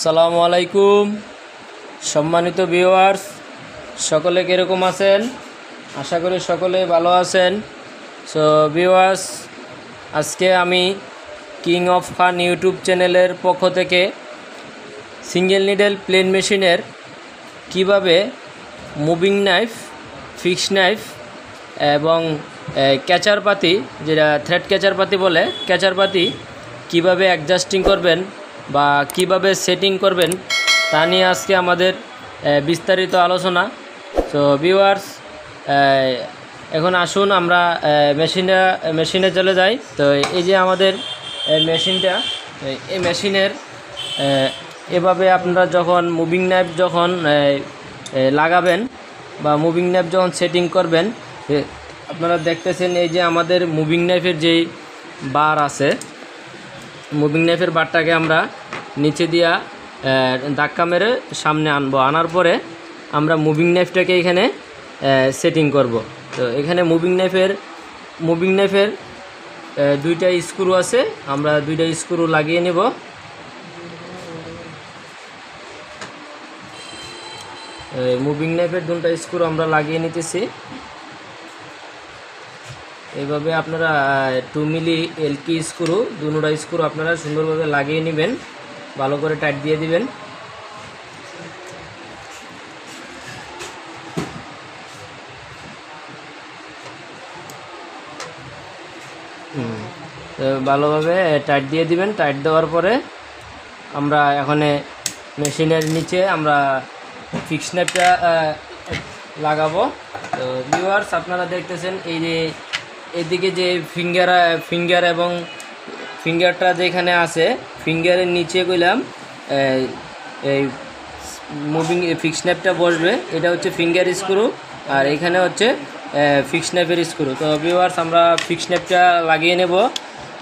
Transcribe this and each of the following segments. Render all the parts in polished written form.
আসসালামু আলাইকুম সম্মানিত ভিউয়ার্স, সকলে কীরকম আছেন? আশা করি সকলে ভালো আছেন। সো ভিউয়ার্স, আজকে আমি কিং অফ ফান ইউটিউব চ্যানেলের পক্ষ থেকে সিঙ্গেল নিডেল প্লেন মেশিনের কিভাবে মুভিং নাইফ, ফিক্স নাইফ এবং ক্যাচার পাতি, যেটা থ্রেড ক্যাচার পাতি বলে, ক্যাচার পাতি কীভাবে অ্যাডজাস্টিং করবেন বা কিভাবে সেটিং করবেন তা নিয়ে আজকে আমাদের বিস্তারিত আলোচনা। তো ভিউয়ার্স, এখন আসুন আমরা মেশিনে চলে যাই। তো এই যে আমাদের মেশিনটা, এই মেশিনের এভাবে আপনারা যখন মুভিং নাইফ যখন লাগাবেন বা মুভিং নাইফ যখন সেটিং করবেন, আপনারা দেখতেছেন এই যে আমাদের মুভিং নাইফের যেই বার আছে, মুভিং নাইফের বারটাকে আমরা নিচে দিয়া ধাক্কা মেরে সামনে আনবো। আনার পরে আমরা মুভিং নাইফটাকে এখানে সেটিং করব। তো এখানে মুভিং নাইফের দুইটা স্ক্রু আছে, আমরা দুইটা স্ক্রু লাগিয়ে নেব। মুভিং নাইফের দুটো স্ক্রু আমরা লাগিয়ে নিতেছি। এইভাবে আপনারা 2 মিলি এলকি স্ক্রু, দুটো স্ক্রু আপনারা সুন্দরভাবে লাগিয়ে নেবেন, ভালো করে টাইট দিয়ে দিবেন। তো ভালোভাবে টাইট দিয়ে দিবেন। টাইট দেওয়ার পরে আমরা এখানে মেশিনের নিচে আমরা ফিক্স নাইফটা লাগাবো। তো ভিউয়ার্স, আপনারা দেখতেছেন এই যে এদিকে যে ফিঙ্গার এবং ফিঙ্গারটা যেখানে আছে, ফিঙ্গারের নিচে কইলাম এই মুভিং ফিক্স নাইফটা বসবে। এটা হচ্ছে ফিঙ্গার স্ক্রু আর এখানে হচ্ছে ফিক্স নাইফের স্ক্রু। তো ভিউয়ার্স, আমরা ফিক্স নাইফটা লাগিয়ে নেব।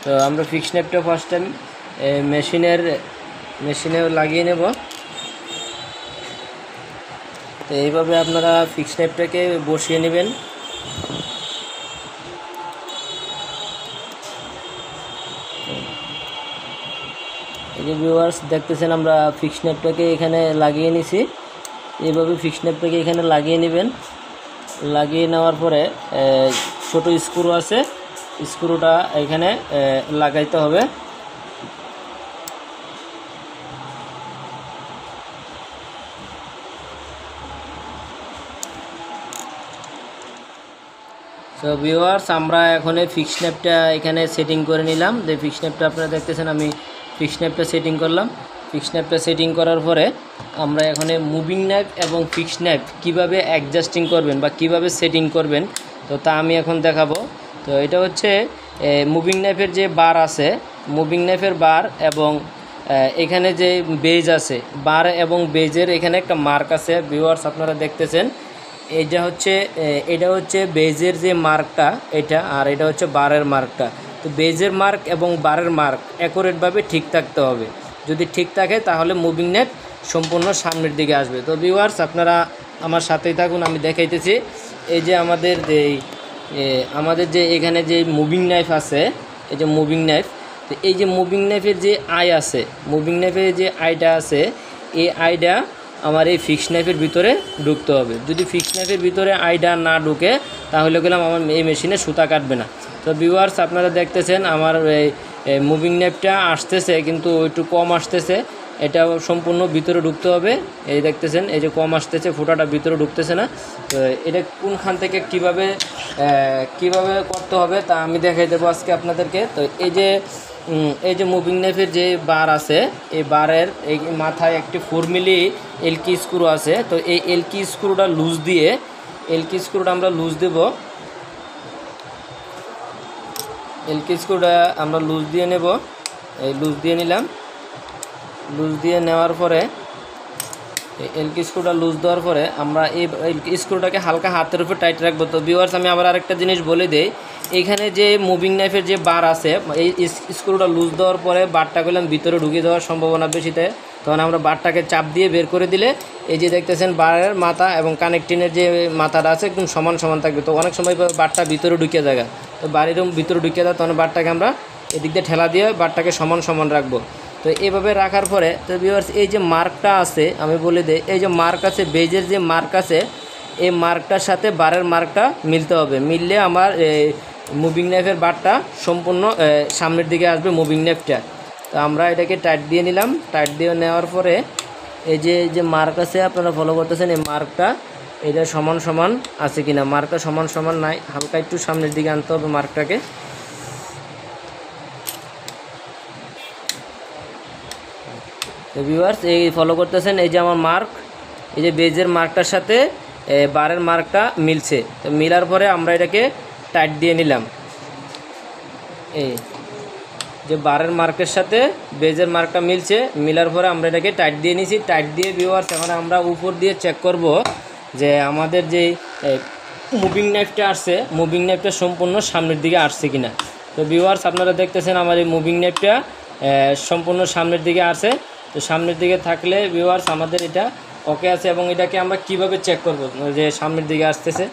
তো আমরা ফিক্স নাইফটা ফার্স্ট টাইম মেশিনে লাগিয়ে নেব। তো এইভাবে আপনারা ফিক্স নাইফটাকে বসিয়ে নেবেন। এই যে ভিউয়ার্স দেখতেছেন, আমরা ফিক্স নাইফটাকে এখানে লাগিয়ে নিছি। এইভাবে ফিক্স নাইফটাকে এখানে লাগিয়ে নেবেন। লাগিয়ে নেওয়ার পরে ছোট স্ক্রু আছে, স্ক্রুটা এখানে লাগাইতে হবে। তো ভিউয়ার্স, আমরা এখন ফিক্স নাইফটা এখানে সেটিং করে নিলাম। যে ফিক্স নাইফটা আপনারা দেখতেছেন, আমি ফিক্স নাইফটা সেটিং করলাম। ফিক্স নাইফটা সেটিং করার পরে আমরা এখানে মুভিং নাইফ এবং ফিক্স নাইফ কীভাবে অ্যাডজাস্টিং করবেন বা কিভাবে সেটিং করবেন, তো তা আমি এখন দেখাবো। তো এটা হচ্ছে মুভিং নাইফের যে বার আছে, মুভিং নাইফের বার এবং এখানে যে বেজ আছে, বার এবং বেজের এখানে একটা মার্ক আছে। ভিউয়ার্স, আপনারা দেখতেছেন এটা হচ্ছে বেজের যে মার্কটা এটা, আর এটা হচ্ছে বারের মার্কটা। তো বেজের মার্ক এবং বারের মার্ক অ্যাকুরেটভাবে ঠিক থাকতে হবে। যদি ঠিক থাকে তাহলে মুভিং নাইফ সম্পূর্ণ সামনের দিকে আসবে। তো ভিউয়ার্স, আপনারা আমার সাথেই থাকুন, আমি দেখাইতেছি। এই যে আমাদের যে এখানে যে মুভিং নাইফ আছে, এই যে মুভিং নাইফ, তো এই যে মুভিং নাইফের যে আই আছে, মুভিং নাইফের যে আইটা আছে, এই আইটা আমার এই ফিক্স নাইফের ভিতরে ঢুকতে হবে। যদি ফিক্স নাইফের ভিতরে আইটা না ঢুকে তাহলে গেলাম আমার এই মেশিনে সুতা কাটবে না। তো ভিউয়ার্স, আপনারা দেখতেছেন আমার এই মুভিং নাইফটা আসতেছে, কিন্তু একটু কম আসতেছে। এটা সম্পূর্ণ ভিতরে ঢুকতে হবে। এই দেখতেছেন, এই যে কম আসতেছে, ফুটাটা ভিতরে ঢুকতেছে না। তো এটা কোনখান থেকে কিভাবে করতে হবে তা আমি দেখাই দেবো আজকে আপনাদেরকে। তো এই যে মুভিং নাইফের যে বার আছে, এই বারের এই মাথায় একটি 4 মিলি এলকি স্ক্রু আছে। তো এই এলকি স্ক্রুটা আমরা লুজ দেব। এলকি স্ক্রুটা আমরা লুজ দিয়ে নেব। এই লুজ দিয়ে নিলাম। লুজ দিয়ে নেওয়ার পরে এলকি স্ক্রুটা লুজ দেওয়ার পরে আমরা এই স্ক্রুটাকে হালকা হাতের উপর টাইট রাখবো। তো ভিউয়ার্স, আমি আবার আরেকটা জিনিস বলে দিই, এইখানে যে মুভিং নাইফের যে বার আছে, এই স্ক্রুটা লুজ দেওয়ার পরে বারটা করলাম ভিতরে ঢুকিয়ে দেওয়ার সম্ভাবনা বেশিতে, তখন আমরা বারটাকে চাপ দিয়ে বের করে দিলে এই যে দেখতেছেন বারের মাথা এবং কানেক্টিনের যে মাথাটা আছে একদম সমান থাকবে। তো অনেক সময় বারটা ভিতরে ঢুকিয়ে যায়, তো বাড়ির ভিতরে ঢুকিয়ে দেয়, তখন বারটাকে আমরা এদিক দিয়ে ঠেলা দিয়ে বারটাকে সমান রাখবো। তো এইভাবে রাখার পরে তো ভিউয়ার্স এই যে মার্কটা আছে আমি বলে দিই, এই যে মার্ক আছে বেজের যে মার্ক আছে এই মার্কটার সাথে বারের মার্কটা মিলতে হবে, মিললে আমার মুভিং নাইফের বারটা সম্পূর্ণ সামনের দিকে আসবে মুভিং নাইফটা। তো আমরা এটাকে টাইট দিয়ে নিলাম, টাইট দিয়ে নেওয়ার পরে এই যে মার্ক আছে আপনারা ফলো করতেছেন, এই মার্কটা এটা সমান সমান আছে কিনা, মার্কটা সমান সমান নাই, হালকা একটু সামনের দিকে আনতে হবে মার্কটাকে। তো ভিউয়ার্স এই ফলো করতেছেন, এই যে আমার মার্ক, এই যে বেজের মার্কটার সাথে বারের মার্কটা মিলছে। তো মিলার পরে আমরা এটাকে টাইট দিয়ে নিলাম, এই যে বারের মার্কের সাথে বেজের মার্কটা মিলছে, মিলার পরে আমরা এটাকে টাইট দিয়ে নিছি। টাইট দিয়ে ভিউয়ার্স এখন আমরা উপর দিয়ে চেক করব যে আমাদের যে মুভিং নাইফটা আসছে মুভিং নাইফটা সম্পূর্ণ সামনের দিকে আসছে কিনা। তো ভিউয়ার্স আপনারা দেখতেছেন আমার এই মুভিং নাইফটা সম্পূর্ণ সামনের দিকে আসে। তো সামনের দিকে থাকলে ভিউয়ার্স আমাদের এটা ওকে আছে। এবং এটাকে আমরা কিভাবে চেক করব যে সামনের দিকে আসতেছে।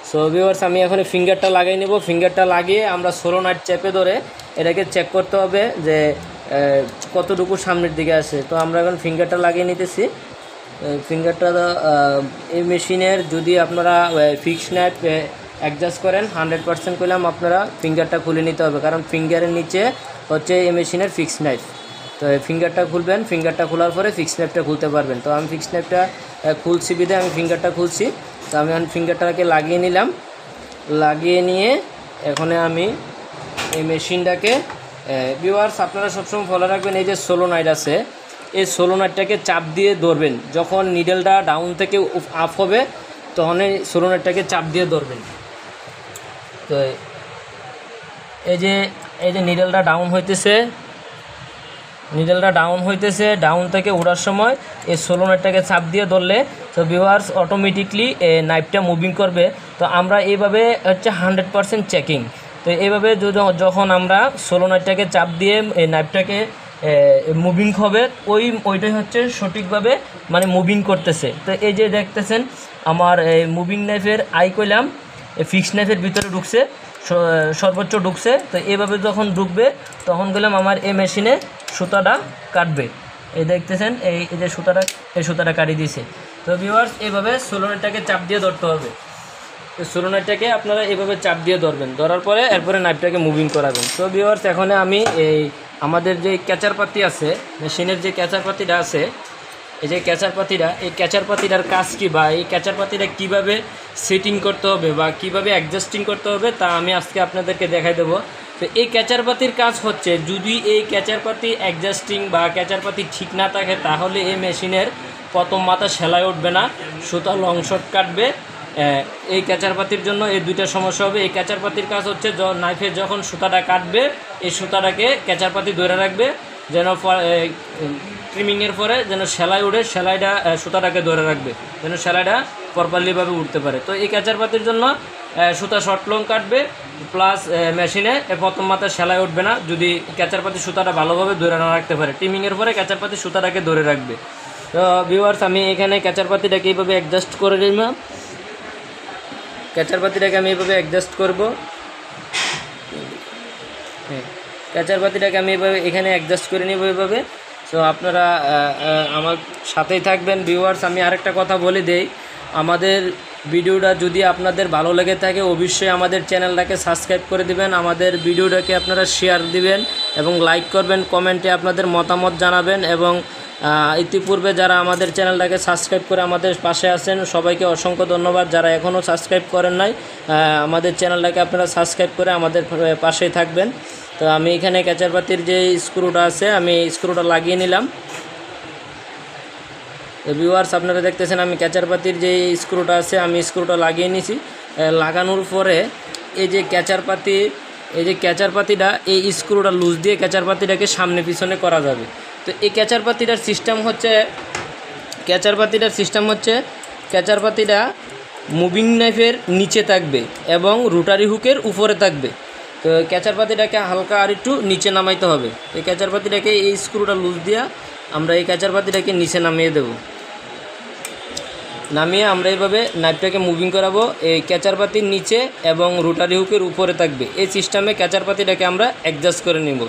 সো ভিউয়ার্স আমি এখন ফিঙ্গারটা লাগিয়ে নেব, ফিঙ্গারটা লাগিয়ে আমরা সোলোনয়েড চেপে ধরে এটাকে চেক করতে হবে যে কতটুকু সামনের দিকে আসে। তো আমরা এখন ফিঙ্গারটা লাগিয়ে নিতেছি। ফিঙ্গারটা এই মেশিনের যদি আপনারা ফিক্স নাইফ অ্যাডজাস্ট করেন 100% করলাম আপনারা ফিঙ্গারটা খুলে নিতে হবে, কারণ ফিঙ্গারের নিচে হচ্ছে এই মেশিনের ফিক্স নাইফ। তো ফিঙ্গারটা খুলবেন, ফিঙ্গারটা খোলার পরে ফিক্স নাইফটা খুলতে পারবেন। তো আমি ফিক্স নাইফটা খুলছি বিধে আমি ফিঙ্গারটা খুলছি। তো আমি এখন ফিঙ্গারটাকে লাগিয়ে নিলাম, লাগিয়ে নিয়ে এখন আমি এই মেশিনটাকে ভিউয়ার্স আপনারা সবসময় ফলো রাখবেন এই যে সোলোনয়েড আছে এই সোলোনয়েডটাকে চাপ দিয়ে ধরবেন, যখন নিডেলটা ডাউন থেকে আপ হবে তখন এই সোলোনয়েডটাকে চাপ দিয়ে ধরবেন। তো এই যে নিডেলটা ডাউন হইতেছে, ডাউন থেকে ওঠার সময় এই সোলোনয়েডটাকে চাপ দিয়ে ধরলে তো ভিউয়ার্স অটোমেটিকলি নাইফটা মুভিং করবে। তো আমরা এইভাবে হচ্ছে 100% চেকিং। তো এইভাবে যখন আমরা সোলোনয়েডটাকে চাপ দিয়ে এই নাইফটাকে মুভিং হবে ওইটাই হচ্ছে সঠিকভাবে মানে মুভিং করতেছে। তো এই যে দেখতেছেন আমার মুভিং নাইফের আই কইলাম ফিক্স নাইফের ভিতরে ঢুকছে, সর্বোচ্চ ঢুকছে। তো এইভাবে যখন ঢুকবে তখন গেলাম আমার এই মেশিনে সুতাটা কাটবে। এই দেখতেছেন এই যে সুতাটা কাটিয়ে দিয়েছে। তো ভিউয়ার্স এইভাবে সোলোনয়েডটাকে চাপ দিয়ে ধরতে হবে। তো সোলোনয়েডটাকে আপনারা এইভাবে চাপ দিয়ে ধরবেন, ধরার পরে এরপরে নাইফটাকে মুভিং করাবেন। তো ভিউয়ার্স এখন আমি এই আমাদের যে ক্যাচার পাতি আছে মেশিনের যে ক্যাচার পাতিটা আছে এই যে ক্যাচার পাতিটা, এই ক্যাচার পাতিটার কাজ কী বা এই ক্যাচার পাতিটা কীভাবে সেটিং করতে হবে বা কীভাবে অ্যাডজাস্টিং করতে হবে তা আমি আজকে আপনাদেরকে দেখাই দেবো। তো এই ক্যাচার পাতির কাজ হচ্ছে যদি এই ক্যাচার পাতি অ্যাডজাস্টিং বা ক্যাচার পাতি ঠিক না থাকে তাহলে এই মেশিনের প্রথম মাথা সেলাই উঠবে না, সুতা লং শর্ট কাটবে। এই ক্যাচার পাতির জন্য এই দুইটা সমস্যা হবে। এই ক্যাচার পাতির কাজ হচ্ছে নাইফে যখন সুতাটা কাটবে এই সুতাটাকে ক্যাচার পাতি ধরে রাখবে, যেন ট্রিমিংয়ের পরে যেন সেলাই উঠে সেলাইটা সুতাটাকে ধরে রাখবে, যেন সেলাইটা প্রপারলিভাবে উঠতে পারে। তো এই ক্যাচার পাতির জন্য সুতা শর্ট লং কাটবে, প্লাস মেশিনে প্রথম মাথা সেলাই উঠবে না যদি ক্যাচার পাতি সুতাটা ভালোভাবে ধরে না রাখতে পারে। ট্রিমিংয়ের পরে ক্যাচার পাতি সুতাটাকে ধরে রাখবে। তো ভিউয়ার্স আমি এখানে ক্যাচার পাতিটাকে এইভাবে অ্যাডজাস্ট করে নিলাম, ক্যাচার পাতিটাকে আমি এইভাবে অ্যাডজাস্ট করব। ক্যাচার পাতিটাকে আমি এইভাবে এখানে অ্যাডজাস্ট করে নেব এইভাবে। সো আপনারা আমার সাথেই থাকবেন। ভিউয়ার্স আমি আরেকটা কথা বলে দেই, আমাদের ভিডিওটা যদি আপনাদের ভালো লেগে থাকে অবশ্যই আমাদের চ্যানেলটাকে সাবস্ক্রাইব করে দিবেন, আমাদের ভিডিওটাকে আপনারা শেয়ার দিবেন এবং লাইক করবেন, কমেন্টে আপনাদের মতামত জানাবেন। এবং ইতিপূর্বে যারা আমাদের চ্যানেলটাকে সাবস্ক্রাইব করে আমাদের পাশে আছেন সবাইকে অসংখ্য ধন্যবাদ। যারা এখনও সাবস্ক্রাইব করেন নাই আমাদের চ্যানেলটাকে আপনারা সাবস্ক্রাইব করে আমাদের পাশেই থাকবেন। তো আমি এখানে ক্যাচার পাতির যে স্ক্রুটা আছে আমি স্ক্রুটা লাগিয়ে নিলাম। তো ভিউয়ার্স আপনারা দেখতেছেন আমি ক্যাচার পাতির যে স্ক্রুটা আছে আমি স্ক্রুটা লাগিয়ে নিয়েছি। লাগানোর পরে এই যে ক্যাচার পাতিটা এই স্ক্রুটা লুজ দিয়ে ক্যাচার পাতিটাকে সামনে পিছনে করা যাবে। তো এই ক্যাচার পাতিটার সিস্টেম হচ্ছে ক্যাচার পাতিটা মুভিং নাইফের নিচে থাকবে এবং রোটারি হুকের উপরে থাকবে। তো ক্যাচার পাতিটাকে হালকা আর একটু নিচে নামাইতে হবে। এই ক্যাচার পাতিটাকে এই স্ক্রুটা লুজ দিয়ে আমরা এই ক্যাচার পাতিটাকে নিচে নামিয়ে দেব, নামিয়ে আমরা এইভাবে নাইফটাকে মুভিং করাবো। এই ক্যাচার পাতির নিচে এবং রোটারি হুকের উপরে থাকবে এই সিস্টেমে ক্যাচার পাতিটাকে আমরা অ্যাডজাস্ট করে নেব।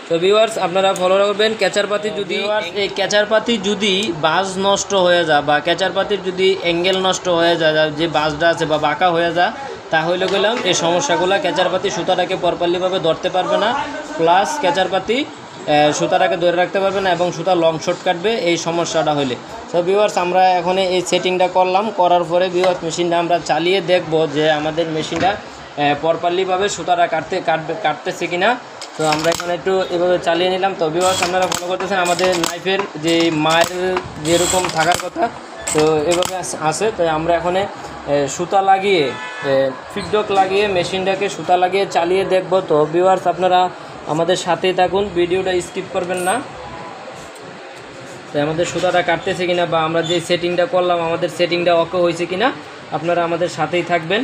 তো ভিউয়ার্স আপনারা ফলো রাখবেন। ক্যাচারপাতি যদি এই ক্যাচারপাতি যদি বাজ নষ্ট হয়ে যায় বা ক্যাচারপাতির যদি অ্যাঙ্গেল নষ্ট হয়ে যায়, যে বাজটা আছে বা বাঁকা হয়ে যায়, তাহলে গেলাম এই সমস্যাগুলো ক্যাচারপাতি সুতাটাকে প্রপারলিভাবে ধরতে পারবে না, প্লাস ক্যাচারপাতি সুতাটাকে ধরে রাখতে পারবে না এবং সুতা লং শর্ট কাটবে এই সমস্যাটা হলে। তো ভিউয়ার্স আমরা এখন এই সেটিংটা করলাম, করার পরে ভিউয়ার্স মেশিনটা আমরা চালিয়ে দেখব যে আমাদের মেশিনটা প্রপারলিভাবে সুতাটা কাটতেছে কিনা। তো আমরা এখানে একটু এভাবে চালিয়ে নিলাম। তো ভিউয়ার্স আপনারা ফলো করতেছেন আমাদের নাইফের যে মায়ের যেরকম থাকার কথা, তো এভাবে আছে। তো আমরা এখানে সুতা লাগিয়ে ফিডব্যাক লাগিয়ে মেশিনটাকে সুতা লাগিয়ে চালিয়ে দেখব। তো ভিউয়ার্স আপনারা আমাদের সাথেই থাকুন, ভিডিওটা স্কিপ করবেন না। তো আমাদের সুতাটা কাটতেছে কিনা বা আমরা যে সেটিংটা করলাম আমাদের সেটিংটা ওকে হয়েছে কিনা আপনারা আমাদের সাথেই থাকবেন।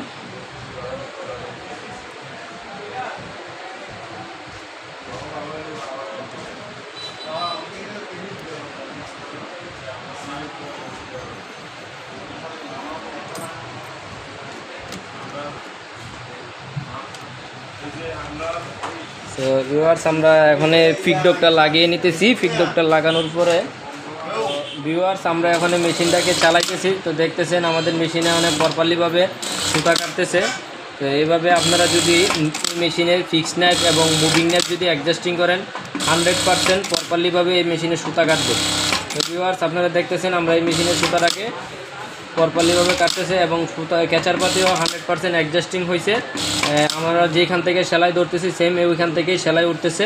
তো ভিউয়ার্স আমরা এখানে ফিডব্যাকটা লাগিয়ে নিতেছি। ফিডব্যাকটা লাগানোর পরে ভিউয়ার্স আমরা এখানে মেশিনটাকে চালাইতেছি। তো দেখতেছেন আমাদের মেশিনে অনেক প্রপারলিভাবে সুতা কাটতেছে। তো এইভাবে আপনারা যদি মেশিনের ফিক্স নাইফ এবং মুভিং নাইফ যদি অ্যাডজাস্টিং করেন 100% প্রপারলিভাবে এই মেশিনে সুতা কাটবে। তো ভিউয়ার্স আপনারা দেখতেছেন আমরা এই মেশিনের সুতাটাকে প্রপারলিভাবে কাটতেছে এবং সুতা ক্যাচারপাতিও 100% অ্যাডজাস্টিং হয়েছে। আমরা যেখান থেকে সেলাই ধরতেছি সেম ওইখান থেকেই সেলাই উঠতেছে।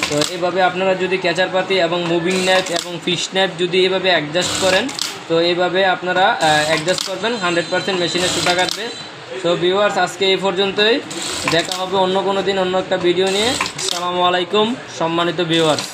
তো এইভাবে আপনারা যদি ক্যাচারপাতি এবং মুভিং নাইফ এবং ফিক্স নাইফ যদি এইভাবে অ্যাডজাস্ট করেন, তো এইভাবে আপনারা অ্যাডজাস্ট করবেন 100% মেশিনের সুতা কাটবে। তো ভিউয়ার্স আজকে এই পর্যন্তই, দেখা হবে অন্য কোনো দিন অন্য একটা ভিডিও নিয়ে। আসসালামু আলাইকুম সম্মানিত ভিউয়ার্স।